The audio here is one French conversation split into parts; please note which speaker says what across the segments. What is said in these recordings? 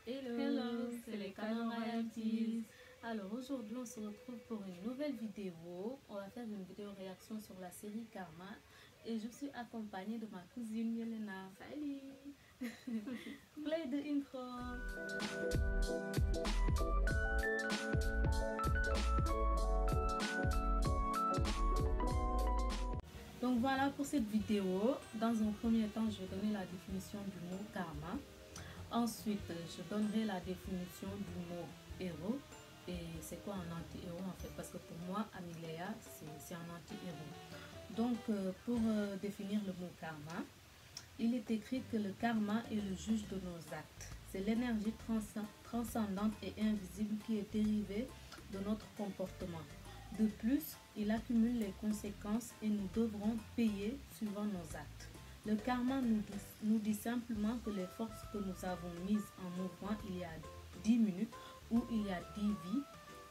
Speaker 1: Hello, c'est les Canon Royalties. Alors aujourd'hui on se retrouve pour une nouvelle vidéo. On va faire une vidéo réaction sur la série Karma. Et je suis accompagnée de ma cousine Yelena.
Speaker 2: Salut.
Speaker 1: Play the intro. Donc voilà pour cette vidéo. Dans un premier temps, je vais donner la définition du mot karma. Ensuite, je donnerai la définition du mot héros. Et c'est quoi un anti-héros en fait? Parce que pour moi, Amilea, c'est un anti-héros. Donc, pour définir le mot karma, il est écrit que le karma est le juge de nos actes. C'est l'énergie transcendante et invisible qui est dérivée de notre comportement. De plus, il accumule les conséquences et nous devrons payer suivant nos actes. Le karma nous dit simplement que les forces que nous avons mises en mouvement il y a 10 minutes ou il y a 10 vies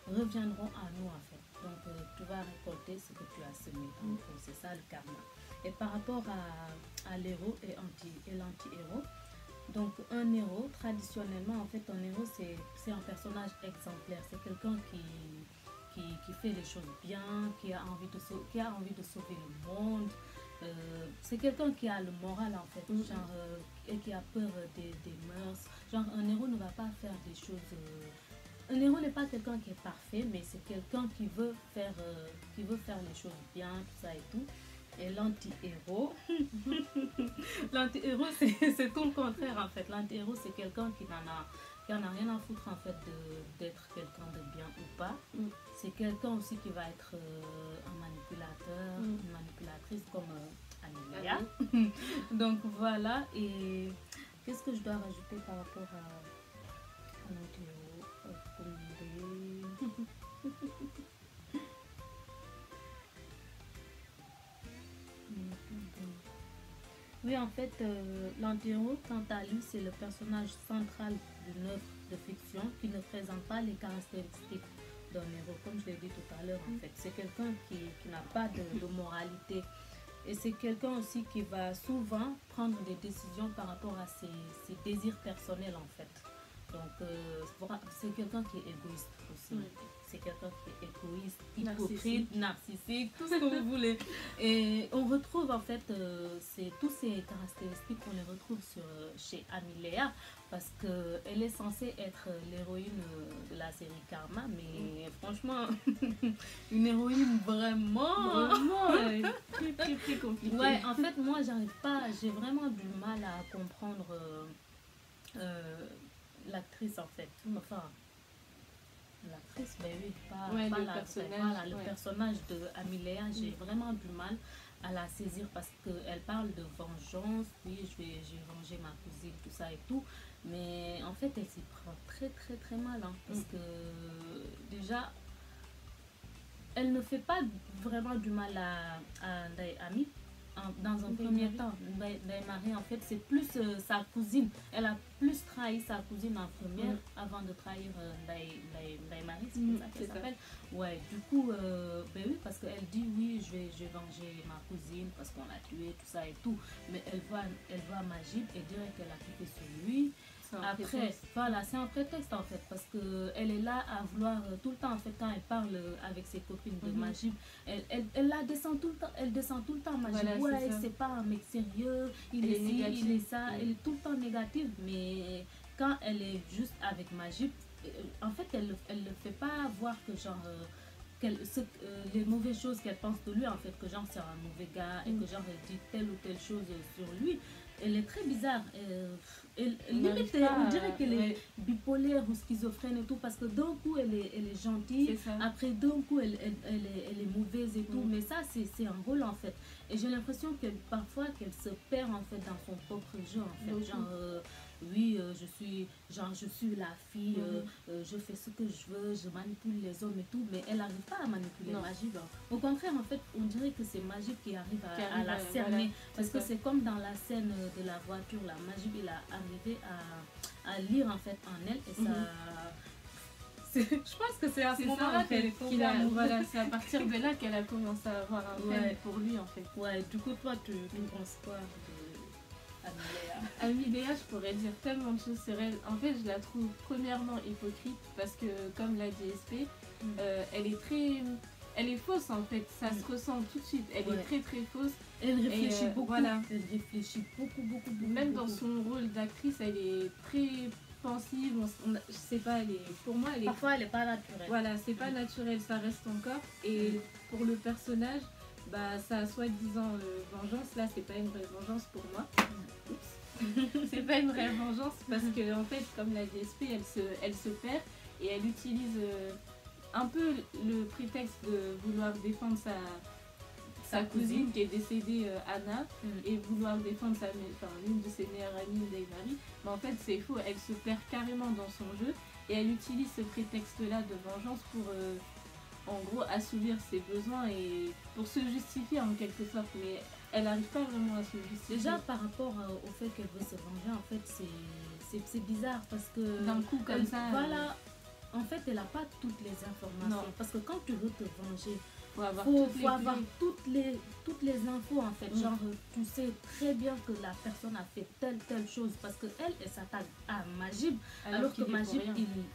Speaker 1: reviendront à nous en fait. Donc tu vas récolter ce que tu as semé. Donc c'est ça le karma. Et par rapport à l'héros et l'anti-héros, donc un héros, traditionnellement en fait un héros c'est un personnage exemplaire. C'est quelqu'un qui fait les choses bien, qui a envie de sauver le monde. C'est quelqu'un qui a le moral en fait, genre, et qui a peur des mœurs. Genre un héros ne va pas faire des choses... un héros n'est pas quelqu'un qui est parfait, mais c'est quelqu'un qui veut faire les choses bien, tout ça et tout. Et l'anti-héros, l'anti-héros c'est tout le contraire en fait. L'anti-héros c'est quelqu'un qui n'en a rien à foutre en fait d'être quelqu'un de bien ou pas. C'est quelqu'un aussi qui va être un manipulateur, une manipulatrice comme Amelia. Donc voilà, et qu'est-ce que je dois rajouter par rapport à l'anti-héros? Oui, en fait, l'anti-héros, quant à lui, c'est le personnage central d'une œuvre de fiction qui ne présente pas les caractéristiques d'un héros, comme je l'ai dit tout à l'heure, en fait. C'est quelqu'un qui n'a pas de moralité. Et c'est quelqu'un aussi qui va souvent prendre des décisions par rapport à ses désirs personnels, en fait. Donc, c'est quelqu'un qui est égoïste aussi. C'est quelqu'un qui est égoïste, hypocrite, narcissique, tout ce que vous voulez. Et on retrouve en fait tous ces caractéristiques, on les retrouve chez Amilea, parce qu'elle est censée être l'héroïne de la série Karma, mais franchement, une héroïne vraiment
Speaker 2: très compliquée.
Speaker 1: Ouais, en fait, moi, j'arrive pas, j'ai vraiment du mal à comprendre l'actrice en fait. Enfin, l'actrice, mais oui, pas
Speaker 2: le
Speaker 1: la
Speaker 2: personnage.
Speaker 1: Voilà, le personnage de Amilea, j'ai vraiment du mal à la saisir parce qu'elle parle de vengeance, oui, je vais venger ma cousine, tout ça et tout, mais en fait, elle s'y prend très mal, hein, parce que déjà, elle ne fait pas vraiment du mal à Ami. Dans un premier temps, Marie en fait c'est plus sa cousine, elle a plus trahi sa cousine en première avant de trahir Marie, c'est comme ça qu'elle s'appelle. Ouais, du coup, ben oui, parce qu'elle dit oui, je vais venger ma cousine parce qu'on l'a tuée, tout ça et tout, mais elle voit Majib et dirait qu'elle a piqué sur lui. Après, voilà, c'est un prétexte en fait, parce qu'elle est là à vouloir tout le temps, en fait, quand elle parle avec ses copines de Majib, elle la descend tout le temps, elle descend tout le temps Majib, voilà, ouais, c'est pas un mec sérieux, il est ci, il est ça, elle est tout le temps négative, mais quand elle est juste avec Majib, en fait, elle le fait pas voir que genre... les mauvaises choses qu'elle pense de lui en fait, que genre c'est un mauvais gars et que genre elle dit telle ou telle chose sur lui. Elle est très bizarre, limite on dirait qu'elle est bipolaire ou schizophrène et tout, parce que d'un coup elle est gentille, après d'un coup elle est mauvaise et tout, mais ça c'est un rôle en fait, et j'ai l'impression que parfois qu'elle se perd en fait dans son propre jeu en fait, genre oui, je suis la fille, je fais ce que je veux, je manipule les hommes et tout, mais elle n'arrive pas à manipuler Majib. Au contraire, en fait, on dirait que c'est Majib qui arrive à la cerner. Parce que c'est comme dans la scène de la voiture, là, Majib, il a arrivé à lire en fait en elle, et ça... Je pense que c'est à ce moment-là qu'elle est tombée amoureuse.
Speaker 2: Voilà, c'est à partir de là qu'elle a commencé à avoir un thème pour lui en fait.
Speaker 1: Ouais, du coup, toi, tu penses quoi de Amilea?
Speaker 2: Amie Léa, je pourrais dire tellement de choses sur elle. En fait, je la trouve premièrement hypocrite parce que, comme l'a dit SP, elle est très... Elle est fausse en fait, ça se ressent tout de suite. Elle est très très fausse.
Speaker 1: Elle réfléchit beaucoup.
Speaker 2: Voilà.
Speaker 1: Elle réfléchit beaucoup.
Speaker 2: Même dans son rôle d'actrice, elle est très pensive. Je sais pas, pour moi, elle est...
Speaker 1: Parfois, elle n'est pas naturelle.
Speaker 2: Voilà, c'est pas naturel, ça reste encore. Et pour le personnage, bah, ça soi-disant vengeance, là, c'est pas une vraie vengeance pour moi. Oups. C'est pas une vraie vengeance parce que, en fait, comme la DSP, elle se perd et elle utilise un peu le prétexte de vouloir défendre sa cousine qui est décédée, Anna, et vouloir défendre l'une de ses meilleures amies, Daimari. Mais en fait, c'est faux, elle se perd carrément dans son jeu et elle utilise ce prétexte-là de vengeance pour, en gros, assouvir ses besoins et pour se justifier en quelque sorte. Mais elle n'arrive pas vraiment à se justifier.
Speaker 1: Déjà, par rapport au fait qu'elle veut se venger, en fait, c'est bizarre parce que...
Speaker 2: D'un coup, comme ça...
Speaker 1: Voilà. En fait, elle n'a pas toutes les informations. Non. Parce que quand tu veux te venger,
Speaker 2: faut avoir
Speaker 1: toutes les infos en fait. Genre, tu sais très bien que la personne a fait telle chose parce qu'elle s'attaque à Majib alors que Majib,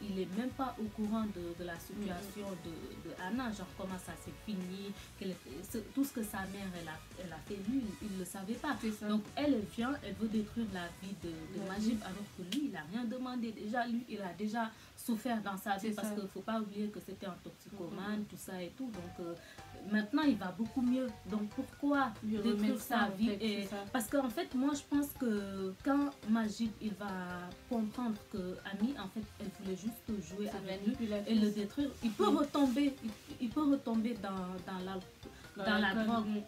Speaker 1: il est même pas au courant de la situation de Anna. Genre, comment ça s'est fini, tout ce que sa mère elle a fait, lui, il ne le savait pas. Donc, elle vient, elle veut détruire la vie de Majib alors que lui, il n'a rien demandé. Déjà, lui, il a déjà souffert dans sa vie parce qu'il ne faut pas oublier que c'était un toxicomane, tout ça et tout. Donc, maintenant, il va beaucoup mieux. Donc, pourquoi détruire sa vie parce qu'en fait, moi, je pense que quand Majid, il va comprendre que Ami, en fait, elle voulait juste jouer avec lui et le détruire, il peut retomber, dans la drogue.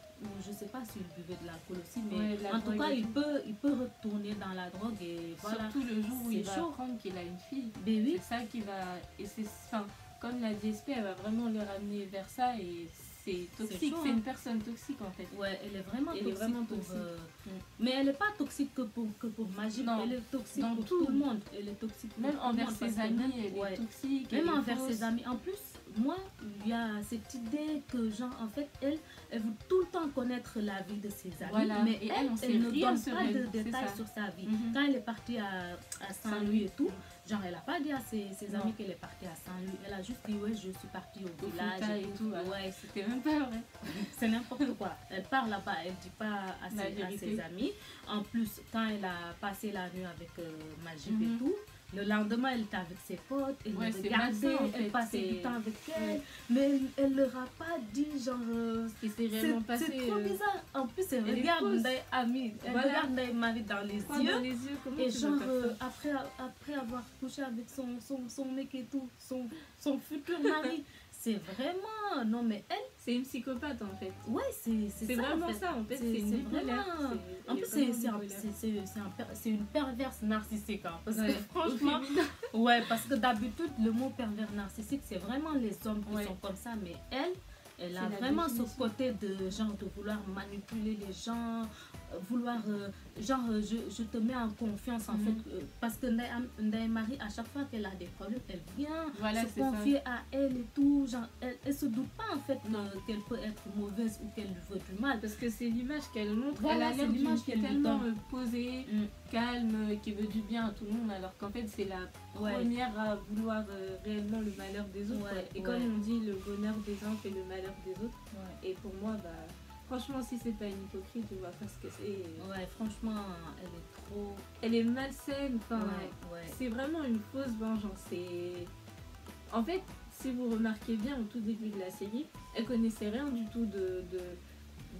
Speaker 1: Je ne sais pas s'il buvait de l'alcool aussi, mais en tout cas, il peut retourner dans la drogue. Et voilà.
Speaker 2: Surtout le jour où il va apprendre qu'il a une fille.
Speaker 1: Mais oui.
Speaker 2: C'est ça qui va... Et c'est comme la DSP, elle va vraiment le ramener vers ça et c'est toxique. C'est une personne toxique en fait.
Speaker 1: Ouais, elle est vraiment toxique. Mais elle n'est pas toxique que pour Majid. Elle est toxique pour tout le monde. Elle est toxique
Speaker 2: même envers ses amis, elle est toxique.
Speaker 1: Même envers ses amis. En plus, moi, il y a cette idée que, genre, en fait, elle veut tout le temps connaître la vie de ses amis. Voilà. Mais elle ne donne pas de détails sur sa vie. Quand elle est partie à Saint-Louis et tout, genre, elle n'a pas dit à ses amis qu'elle est partie à Saint-Louis. Elle a juste dit, ouais, je suis partie au village et tout.
Speaker 2: Ouais, c'était même pas vrai.
Speaker 1: C'est n'importe quoi. Elle part là-bas, elle ne dit pas à ses amis. En plus, quand elle a passé la nuit avec Majib et tout, le lendemain, elle était avec ses potes, elle le regardait, elle passait du temps avec elle, mais elle ne leur a pas dit, genre,
Speaker 2: ce qui s'est réellement passé.
Speaker 1: C'est trop bizarre. En plus, elle regarde Ndaye Ami, elle regarde Ndaye Marie dans les yeux, et genre, après avoir couché avec son mec et tout, son futur mari, c'est vraiment... Non, mais elle...
Speaker 2: C'est une psychopathe, en fait.
Speaker 1: Ouais, c'est
Speaker 2: vraiment
Speaker 1: en fait.
Speaker 2: ça, en fait. C'est une bipolaire.
Speaker 1: En plus, c'est une perverse narcissique. Hein, parce que franchement... Ouais, parce que d'habitude, le mot pervers narcissique, c'est vraiment les hommes qui sont comme ça. Mais elle a vraiment ce côté de genre de vouloir manipuler les gens, vouloir genre je te mets en confiance en fait parce que Ndaye Marie à chaque fois qu'elle a des problèmes elle vient se confier à elle et tout, genre elle se doute pas en fait qu'elle peut être mauvaise ou qu'elle veut du mal
Speaker 2: parce que c'est l'image qu'elle montre.
Speaker 1: Voilà,
Speaker 2: elle a l'image qu'elle est tellement posée, calme, qui veut du bien à tout le monde alors qu'en fait c'est la première à vouloir réellement le malheur des autres et comme on dit le bonheur des uns fait le malheur des autres et pour moi franchement, si c'est pas une hypocrite, je vois pas ce que c'est.
Speaker 1: Ouais, franchement, elle est trop...
Speaker 2: Elle est malsaine, c'est vraiment une fausse vengeance. En fait, si vous remarquez bien au tout début de la série, elle connaissait rien du tout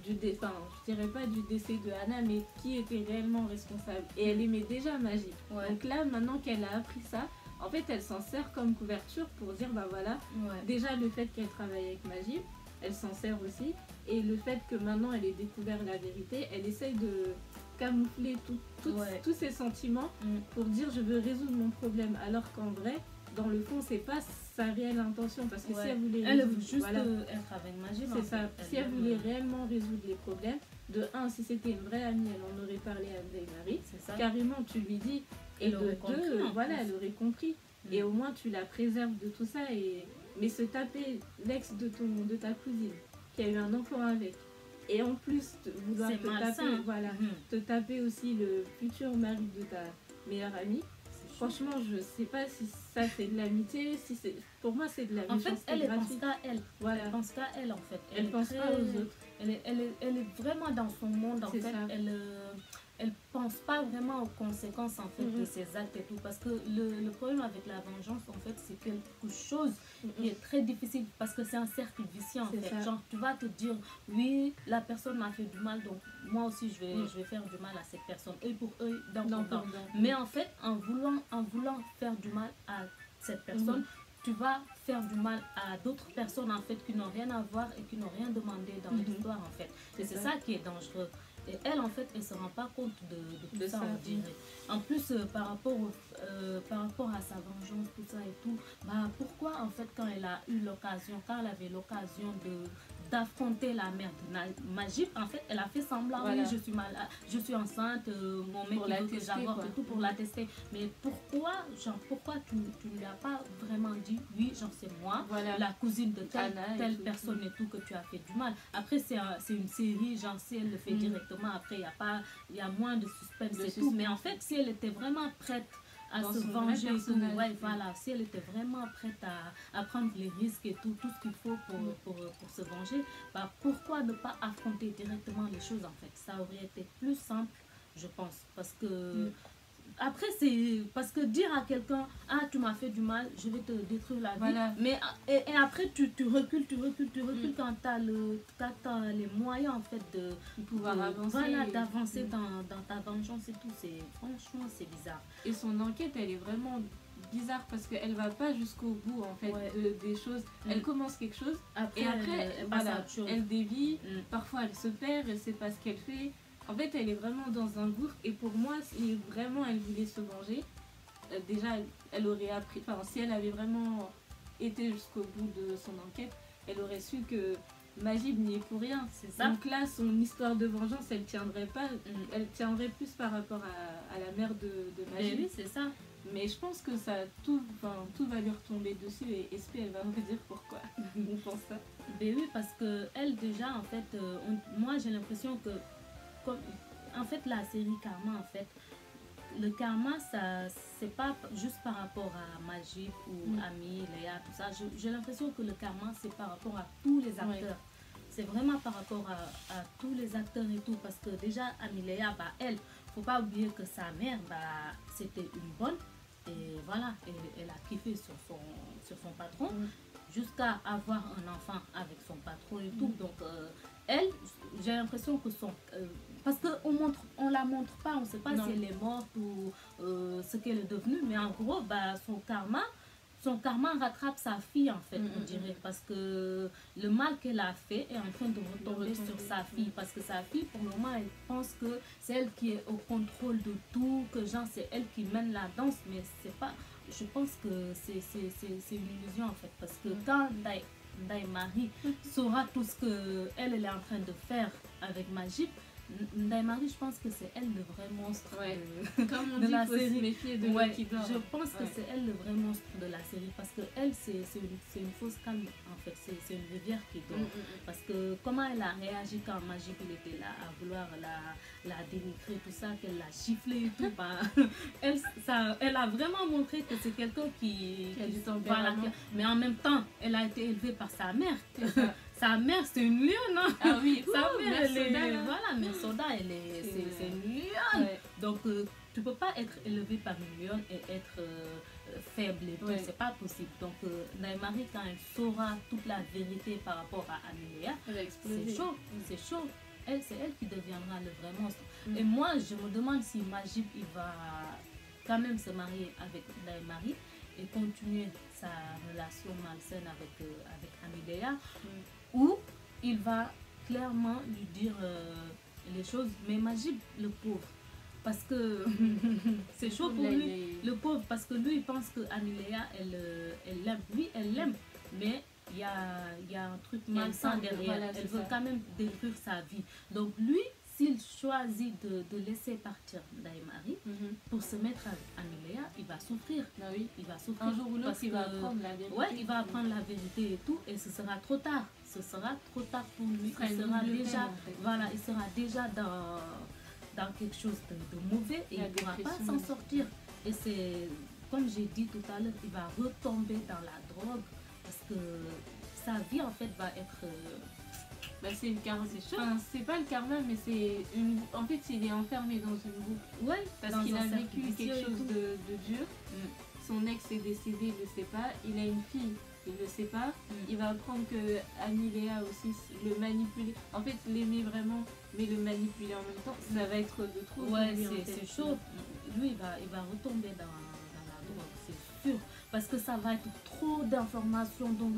Speaker 2: je dirais pas du décès de Anna, mais qui était réellement responsable. Et elle aimait déjà Majid. Donc là, maintenant qu'elle a appris ça, en fait, elle s'en sert comme couverture pour dire, déjà le fait qu'elle travaille avec Majid, elle s'en sert aussi. Et le fait que maintenant elle ait découvert la vérité, elle essaye de camoufler tous ses sentiments pour dire je veux résoudre mon problème. Alors qu'en vrai, dans le fond, c'est pas sa réelle intention. Parce que si elle voulait
Speaker 1: elle veut juste être avec Majid.
Speaker 2: C'est ça. Si elle voulait réellement résoudre les problèmes, de un, si c'était une vraie amie, elle en aurait parlé à Ndaye Marie. Carrément, tu lui dis. Et de deux, elle aurait compris. Et au moins, tu la préserves de tout ça. Mais se taper l'ex de ta cousine, qui a eu un enfant avec, et en plus vouloir
Speaker 1: C'est
Speaker 2: te
Speaker 1: malsain.
Speaker 2: taper, voilà, te taper aussi le futur mari de ta meilleure amie. Franchement, je sais pas si ça c'est de l'amitié, si c'est, pour moi c'est de la
Speaker 1: En fait,
Speaker 2: méchanceté
Speaker 1: elle pense
Speaker 2: gratuite.
Speaker 1: qu'à elle.
Speaker 2: Voilà.
Speaker 1: Elle pense qu'à elle, en fait.
Speaker 2: Elle pense
Speaker 1: très-
Speaker 2: pas aux autres.
Speaker 1: Elle est vraiment dans son monde, en
Speaker 2: C'est
Speaker 1: fait.
Speaker 2: ça.
Speaker 1: Elle pense pas vraiment aux conséquences, en fait, de ses actes et tout. Parce que le problème avec la vengeance, en fait, c'est quelque chose qui est très difficile. Parce que c'est un cercle vicieux, en
Speaker 2: C'est
Speaker 1: fait.
Speaker 2: ça.
Speaker 1: Genre, tu vas te dire, oui, la personne m'a fait du mal, donc moi aussi, je vais faire du mal à cette personne. Œil pour œil, dent pour dent. Mais en fait, en voulant faire du mal à cette personne, tu vas faire du mal à d'autres personnes en fait qui n'ont rien à voir et qui n'ont rien demandé dans l'histoire en fait. Et c'est ça qui est dangereux. Et elle en fait, elle se rend pas compte de tout ça, on dirait. En plus, par rapport à sa vengeance, tout ça et tout, bah pourquoi en fait quand elle avait l'occasion d'affronter la mère de Majib, en fait, elle a fait semblant, oui, je suis enceinte, mon mec il veut que j'avorte et tout pour la tester. Mais pourquoi tu ne lui as pas vraiment dit, oui, genre c'est moi, la cousine de telle personne et tout, que tu as fait du mal. Après, c'est une série, genre si elle le fait directement, après, il y a moins de suspense et tout. Mais en fait, si elle était vraiment prête à se venger et tout, ouais, voilà, si elle était vraiment prête à prendre les risques et tout ce qu'il faut pour se venger, bah, pourquoi ne pas affronter directement les choses en fait? Ça aurait été plus simple, je pense, parce que après c'est parce que dire à quelqu'un, ah tu m'as fait du mal, je vais te détruire la vie, mais et après tu recules quand tu as les moyens en fait de
Speaker 2: pouvoir avancer,
Speaker 1: d'avancer dans ta vengeance et tout. Franchement c'est bizarre.
Speaker 2: Et son enquête elle est vraiment bizarre parce qu'elle va pas jusqu'au bout en fait des choses. Elle commence quelque chose et après elle dévie, parfois elle se perd, elle sait pas ce qu'elle fait. En fait, elle est vraiment dans un gouffre et pour moi, si vraiment elle voulait se venger, déjà elle aurait appris, enfin si elle avait vraiment été jusqu'au bout de son enquête, elle aurait su que Majib n'y est pour rien.
Speaker 1: C'est ça.
Speaker 2: Donc là, son histoire de vengeance, elle tiendrait pas, elle tiendrait plus par rapport à la mère de Majib.
Speaker 1: Oui, c'est ça.
Speaker 2: Mais je pense que ça, tout va lui retomber dessus et SP, elle va me dire pourquoi. On pense ça.
Speaker 1: Ben oui, parce que elle déjà, en fait, moi j'ai l'impression que en fait la série Karma, en fait le karma, ça c'est pas juste par rapport à Majib ou Ami, Léa, tout ça. J'ai l'impression que le karma c'est par rapport à tous les acteurs. C'est vraiment par rapport à tous les acteurs et tout, parce que déjà Ami Léa, bah elle, faut pas oublier que sa mère, bah c'était une bonne et voilà, elle a kiffé sur son patron jusqu'à avoir un enfant avec son patron et tout. Donc elle, j'ai l'impression que parce qu'on la montre pas, on sait pas si elle est morte ou ce qu'elle est devenue, mais en gros, bah, son karma rattrape sa fille en fait, on dirait, parce que le mal qu'elle a fait est en train de retomber sur sa fille, parce que sa fille, pour le moment, elle pense que c'est elle qui est au contrôle de tout, que genre c'est elle qui mène la danse, mais c'est pas, je pense que c'est une illusion en fait, parce que quand Ndaye Marie saura tout ce qu'elle est en train de faire avec Majib, Ndaye Marie, je pense que c'est elle le vrai monstre
Speaker 2: Comme on
Speaker 1: de
Speaker 2: dit,
Speaker 1: la
Speaker 2: faut
Speaker 1: série.
Speaker 2: se méfier de qui dort.
Speaker 1: Je pense que c'est elle le vrai monstre de la série, parce que elle c'est une fausse calme en fait, c'est une rivière qui dort. Parce que comment elle a réagi quand Majib il était là à vouloir la dénigrer, tout ça, qu'elle l'a giflé et tout, bah, elle a vraiment montré que c'est quelqu'un qui voilà, mais en même temps elle a été élevée par sa mère. Sa mère, c'est une lionne, hein?
Speaker 2: Ah oui,
Speaker 1: sa mère, elle
Speaker 2: Soda,
Speaker 1: est... Voilà, Mère Soda, c'est une lionne. Donc, tu peux pas être élevé par une lionne et être faible et tout. C'est pas possible. Donc, Ndaye Marie, quand elle saura toute la vérité par rapport à Amélia, c'est chaud. C'est chaud. C'est elle qui deviendra le vrai monstre. Et moi, je me demande si Majib, il va quand même se marier avec Ndaye Marie et continuer sa relation malsaine avec Amélia. Où il va clairement lui dire les choses, mais Majib, le pauvre, parce que c'est chaud pour lui, le pauvre, parce que lui il pense que Amélia elle l'aime, oui elle l'aime, mais il y a un truc malsain derrière, elle veut quand même détruire sa vie. Donc lui, s'il choisit de laisser partir Ndaïmari pour se mettre avec Amiléa, il va souffrir.
Speaker 2: Ah oui.
Speaker 1: Il va souffrir.
Speaker 2: Un jour ou l'autre, il va apprendre la vérité.
Speaker 1: Ouais, il va apprendre la vérité et tout, et ce sera trop tard. Ce sera trop tard pour lui. Il sera déjà, voilà, il sera déjà dans quelque chose de mauvais et il ne pourra pas s'en sortir. Et c'est, comme j'ai dit tout à l'heure, il va retomber dans la drogue parce que sa vie en fait va être...
Speaker 2: c'est une karma, c'est pas le karma, mais c'est une... En fait, il est enfermé dans une boucle.
Speaker 1: Ouais,
Speaker 2: parce qu'il a vécu quelque chose de dur. Son ex est décédé, il le sait pas. Il a une fille, il le sait pas. Il va apprendre que Amiléa aussi le manipuler. En fait, l'aimer vraiment, mais le manipuler en même temps, ça va être de trop.
Speaker 1: Ouais, c'est chaud. Lui, il va retomber dans la drogue, c'est sûr. Parce que ça va être trop d'informations. Donc,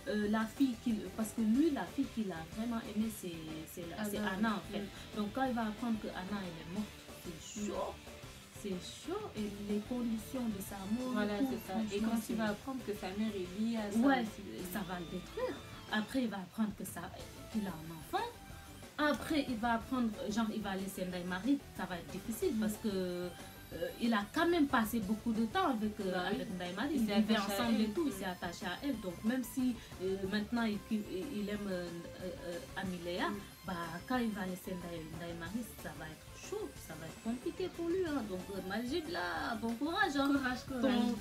Speaker 1: la fille parce que lui, la fille qu'il a vraiment aimée, c'est Anna en fait. Donc, quand il va apprendre que Anna elle est morte, c'est chaud. C'est chaud. Et les conditions de sa mort.
Speaker 2: Voilà, c'est ça. Et quand il va apprendre que sa mère est liée à ça,
Speaker 1: ça va le détruire. Après, il va apprendre qu'il a un enfant. Après, il va apprendre, genre, il va laisser Ndaïmari. Ça va être difficile parce que il a quand même passé beaucoup de temps avec Ndaïmari. Ils vivaient ensemble et tout. Il s'est attaché à elle. Donc, même si maintenant il aime Amiléa, quand il va laisser Ndaïmari, ça va être chaud. Ça va être compliqué pour lui. Hein. Donc, Majid, là, bon courage. Hein.
Speaker 2: Courage.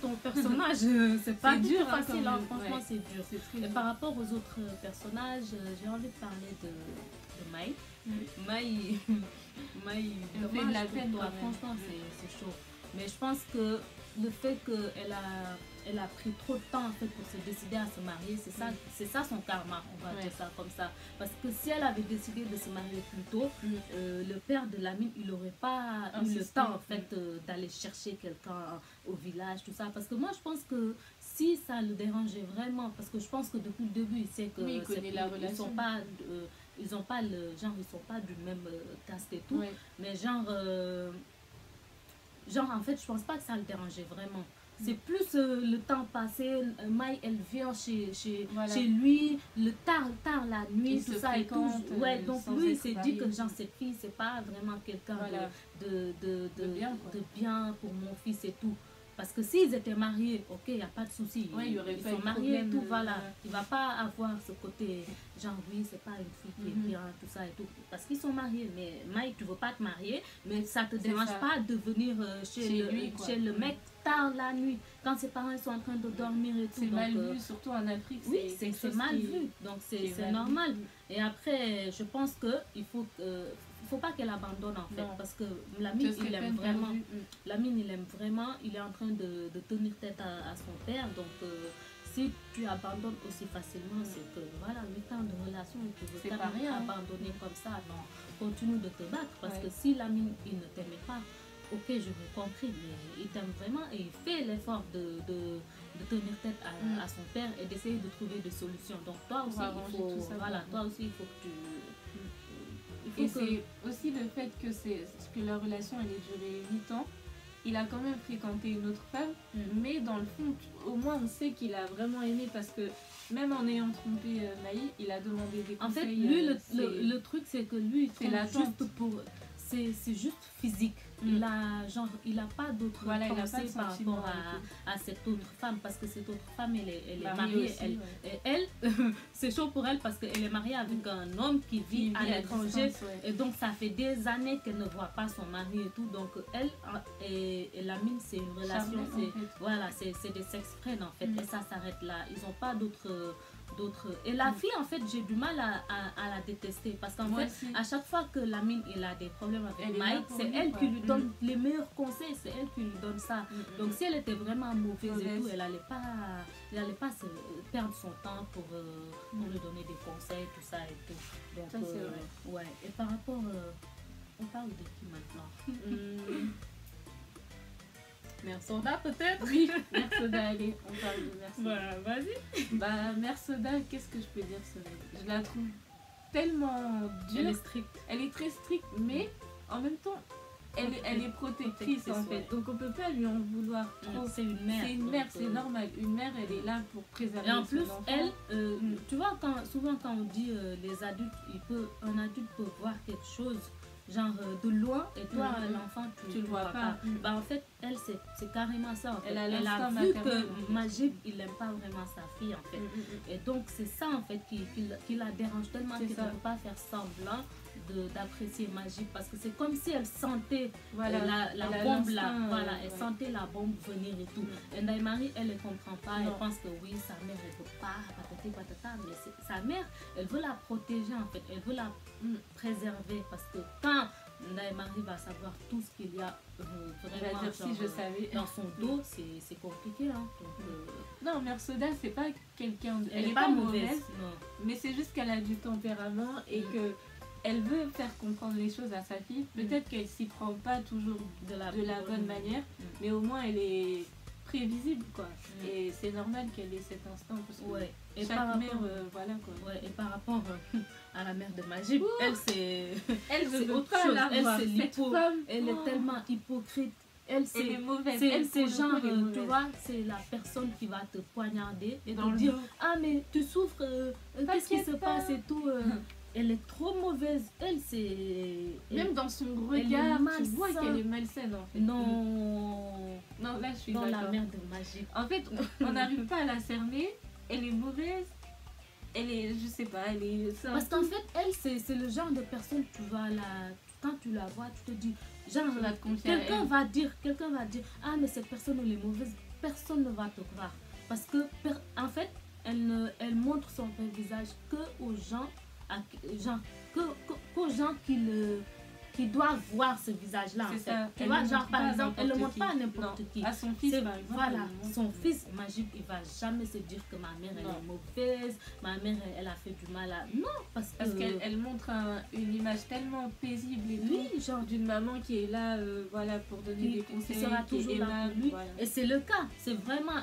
Speaker 1: Ton personnage, c'est pas dur, facile. Hein. Franchement, c'est dur. Et par
Speaker 2: dur.
Speaker 1: rapport aux autres personnages, j'ai envie de parler de Maï. Maï,
Speaker 2: fait de la peine,
Speaker 1: toi, franchement, c'est chaud. Mais je pense que le fait qu'elle a pris trop de temps en fait pour se décider à se marier, c'est ça son karma, on va dire ça comme ça. Parce que si elle avait décidé de se marier plus tôt, le père de Lamine, il n'aurait pas eu le temps en fait d'aller chercher quelqu'un au village, tout ça. Parce que moi, je pense que si ça le dérangeait vraiment, parce que je pense que depuis le début, il sait que
Speaker 2: il connaît la relation.
Speaker 1: Ils ont pas le genre, ils sont pas du même caste et tout, mais genre en fait je pense pas que ça le dérangeait vraiment. C'est plus le temps passé, Maï elle vient chez lui le tard la nuit, tout ça et tout. Ouais, donc lui il s'est dit que genre cette fille c'est pas vraiment quelqu'un de bien pour mon fils et tout. Parce que s'ils étaient mariés, ok, il n'y a pas de souci.
Speaker 2: Ils
Speaker 1: sont mariés et tout, voilà. Il ne va pas avoir ce côté, genre, oui, c'est pas une fille qui est bien, tout ça et tout. Parce qu'ils sont mariés. Mais Mike, tu ne veux pas te marier, mais ça ne te dérange pas de venir chez le mec tard la nuit, quand ses parents sont en train de dormir et tout.
Speaker 2: C'est mal vu, surtout en Afrique.
Speaker 1: Oui, c'est mal vu. Donc, c'est normal. Et après, je pense qu'il faut pas qu'elle abandonne en fait, parce que Lamine il aime vraiment. Lamine il aime vraiment, il est en train de tenir tête à son père, donc si tu abandonnes aussi facilement, c'est que voilà, 8 ans de relation et tu veux pas abandonner comme ça, non, continue de te battre, parce que si Lamine il ne t'aimait pas, ok, j'aurais compris, mais il t'aime vraiment et il fait l'effort de tenir tête à son père et d'essayer de trouver des solutions. Donc toi aussi, il faut que tu...
Speaker 2: Et c'est aussi le fait que la relation elle ait duré 8 ans. Il a quand même fréquenté une autre femme, mais dans le fond, au moins on sait qu'il a vraiment aimé, parce que même en ayant trompé Maï, il a demandé des conseils.
Speaker 1: En fait, lui, le truc, c'est que lui, il trompe juste pour... C'est juste physique. Il a pas d'autre pensée par rapport à cette autre femme, parce que cette autre femme elle est mariée aussi, elle c'est chaud pour elle parce qu'elle est mariée avec un homme qui vit à l'étranger, et donc ça fait des années qu'elle ne voit pas son mari et tout, donc elle et Lamine c'est une relation, c'est des sex-friends en fait, et ça s'arrête là, ils n'ont pas d'autres. Et la fille en fait j'ai du mal à la détester, parce qu'en fait à chaque fois que Lamine il a des problèmes avec Mike, c'est elle qui lui donne les meilleurs conseils, c'est elle qui lui donne ça. Donc si elle était vraiment mauvaise et tout, elle n'allait pas se perdre son temps pour lui donner des conseils, tout ça et tout. Donc,
Speaker 2: ça c'est vrai.
Speaker 1: Ouais. Et par rapport on parle de qui maintenant? Mère Soda peut-être?
Speaker 2: Oui, Mère Soda, allez, on parle de Mère Soda.
Speaker 1: Vas-y.
Speaker 2: Mère Soda, qu'est-ce que je peux dire sur elle? Je la trouve tellement dure.
Speaker 1: Elle est stricte.
Speaker 2: Elle est très stricte, mais en même temps, elle est protectrice en fait. Donc on peut pas lui en vouloir trop.
Speaker 1: C'est une mère.
Speaker 2: C'est une mère, c'est normal. Une mère, elle est là pour préserver son enfant.
Speaker 1: Et en plus, elle, tu vois, souvent quand on dit les adultes, un adulte peut voir quelque chose, genre de loin, et toi, l'enfant,
Speaker 2: tu le vois pas.
Speaker 1: Bah, en fait, elle, c'est carrément ça. En fait.
Speaker 2: Elle a
Speaker 1: vu que Majib, il n'aime pas vraiment sa fille, en fait. Et donc, c'est ça, en fait, qui la dérange tellement qu'il ne peut pas faire semblant d'apprécier Majib, parce que c'est comme si elle sentait la bombe là, voilà, elle sentait la bombe venir et tout. Et Ndaye-Marie, elle ne comprend pas, elle pense que oui, sa mère, elle ne veut pas, patati patata, mais sa mère, elle veut la protéger, en fait, elle veut la préserver, parce que quand Ndaye-Marie va savoir tout ce qu'il y a vraiment
Speaker 2: dire, si je savais.
Speaker 1: dans son dos, c'est compliqué. Hein, donc,
Speaker 2: non, Mère Soda, c'est pas quelqu'un de...
Speaker 1: Elle n'est pas mauvaise,
Speaker 2: mais c'est juste qu'elle a du tempérament et que elle veut faire comprendre les choses à sa fille. Peut-être qu'elle s'y prend pas toujours de la bonne manière, mais au moins elle est prévisible, quoi. Et c'est normal qu'elle ait cet instinct, parce que
Speaker 1: et
Speaker 2: chaque mère, voilà, quoi.
Speaker 1: Et par rapport à la mère de Majib, elle c'est
Speaker 2: autre chose.
Speaker 1: Elle est tellement hypocrite. Elle
Speaker 2: est mauvaise.
Speaker 1: C'est genre, tu vois, c'est la personne qui va te poignarder et te dire ah mais tu souffres, qu'est-ce qui se passe et tout. Elle est trop mauvaise. Elle, c'est...
Speaker 2: Même dans son regard, tu vois qu'elle est malsaine, en fait.
Speaker 1: Non,
Speaker 2: là, je suis
Speaker 1: dans la mère de Majib.
Speaker 2: En fait, on n'arrive pas à la cerner. Elle est mauvaise. Elle est, je sais pas, elle est...
Speaker 1: Parce qu'en fait, elle, c'est le genre de personne, tu vas quand tu la vois, tu te dis... Genre, quelqu'un va dire, ah, mais cette personne, elle est mauvaise. Personne ne va te croire. Parce que, en fait, elle montre son vrai visage que aux gens... qu'aux gens qui doivent voir ce visage-là. En fait. Tu vois, genre par exemple, elle ne le montre pas à n'importe qui.
Speaker 2: À son fils, par exemple.
Speaker 1: Voilà, son fils, Majib, il ne va jamais se dire que ma mère, elle est mauvaise, ma mère, elle a fait du mal à... Non, parce
Speaker 2: qu'elle montre une image tellement paisible et tout, genre d'une maman qui est là, voilà, pour donner des conseils,
Speaker 1: qui sera toujours là pour lui.
Speaker 2: Voilà.
Speaker 1: Et c'est le cas. C'est vraiment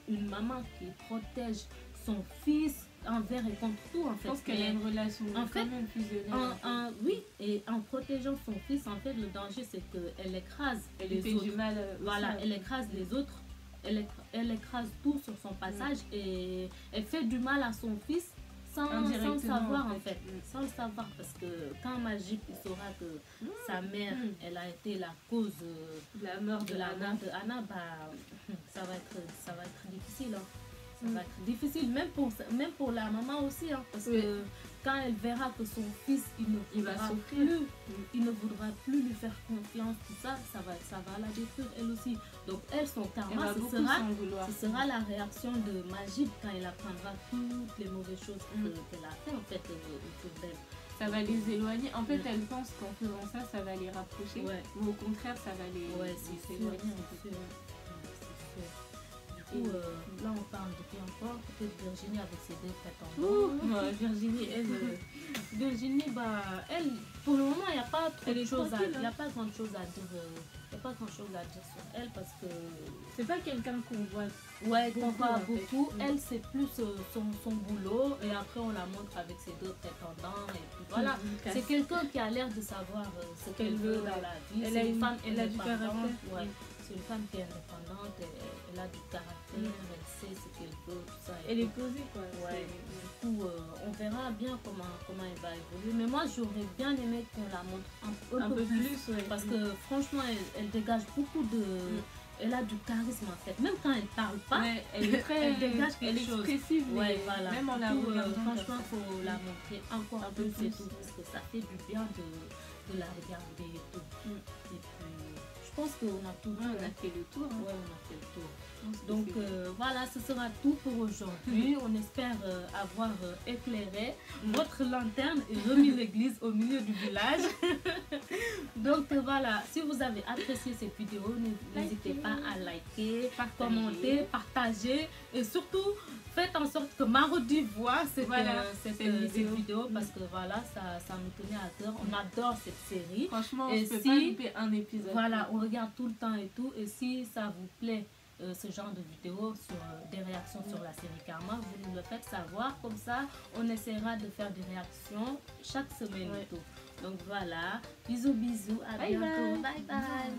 Speaker 1: une maman qui protège son fils envers et contre tout, en fait.
Speaker 2: Je pense qu'elle a une relation quand même fusionnelle.
Speaker 1: Oui, et en protégeant son fils, en fait, le danger, c'est qu'elle écrase les autres.
Speaker 2: Du mal,
Speaker 1: voilà, elle écrase les autres. Elle écrase tout sur son passage et elle fait du mal à son fils sans le savoir, en fait. Sans le savoir, parce que quand Majib saura que sa mère, elle a été la cause
Speaker 2: de la mort de
Speaker 1: Anna, bah, ça va être difficile, hein. Ça va être difficile, même pour la maman aussi, hein, parce que quand elle verra que son fils, il ne voudra plus lui faire confiance, tout ça, ça va la détruire elle aussi. Donc elle, son karma, ce sera la réaction de Majib quand elle apprendra toutes les mauvaises choses qu'elle a fait, en fait, autour d'elle.
Speaker 2: Ça va les éloigner. En fait, elle pense qu'en faisant ça, ça va les rapprocher. Mais au contraire, ça va les éloigner.
Speaker 1: Là on parle de qui encore, peut-être Virginie avec ses deux prétendants. Virginie, bah, elle, pour le moment, il n'y a pas grand chose à dire sur elle, parce que
Speaker 2: c'est pas quelqu'un qu'on voit.
Speaker 1: Qu'on voit beaucoup. Elle, c'est plus son boulot, et après on la montre avec ses deux prétendants et puis voilà. C'est quelqu'un qui a l'air de savoir ce qu'elle veut dans la vie. C'est une femme indépendante. C'est une femme qui est indépendante, elle a du caractère, elle sait ce qu'elle veut, tout ça.
Speaker 2: Elle est posée, quoi.
Speaker 1: Du coup, on verra bien comment elle va évoluer. Mais moi, j'aurais bien aimé qu'on la montre un peu plus. Parce que franchement, elle dégage beaucoup de... Elle a du charisme, en fait. Même quand elle parle pas,
Speaker 2: elle est très...
Speaker 1: elle dégage quelque chose.
Speaker 2: Expressive,
Speaker 1: voilà.
Speaker 2: Même en la regardant.
Speaker 1: Franchement, il faut la montrer encore un peu plus et tout. Parce que ça fait du bien de la regarder et tout. Et puis... Je pense qu'on a tout
Speaker 2: on a fait le tour.
Speaker 1: On a fait le tour. Donc voilà, ce sera tout pour aujourd'hui. On espère avoir éclairé votre lanterne et remis l'église au milieu du village. Donc voilà, si vous avez apprécié cette vidéo, n'hésitez pas à liker, commenter, partager et surtout faites en sorte que Marodi voit cette vidéo parce que voilà, ça nous tenait à cœur. On adore cette série.
Speaker 2: Franchement, on ne peut pas louper un épisode.
Speaker 1: Voilà, on regarde tout le temps et tout. Et si ça vous plaît, ce genre de vidéo sur des réactions sur la série Karma, vous nous le faites savoir. Comme ça, on essaiera de faire des réactions chaque semaine et tout. Donc voilà, bisous, à bientôt. Bye bye.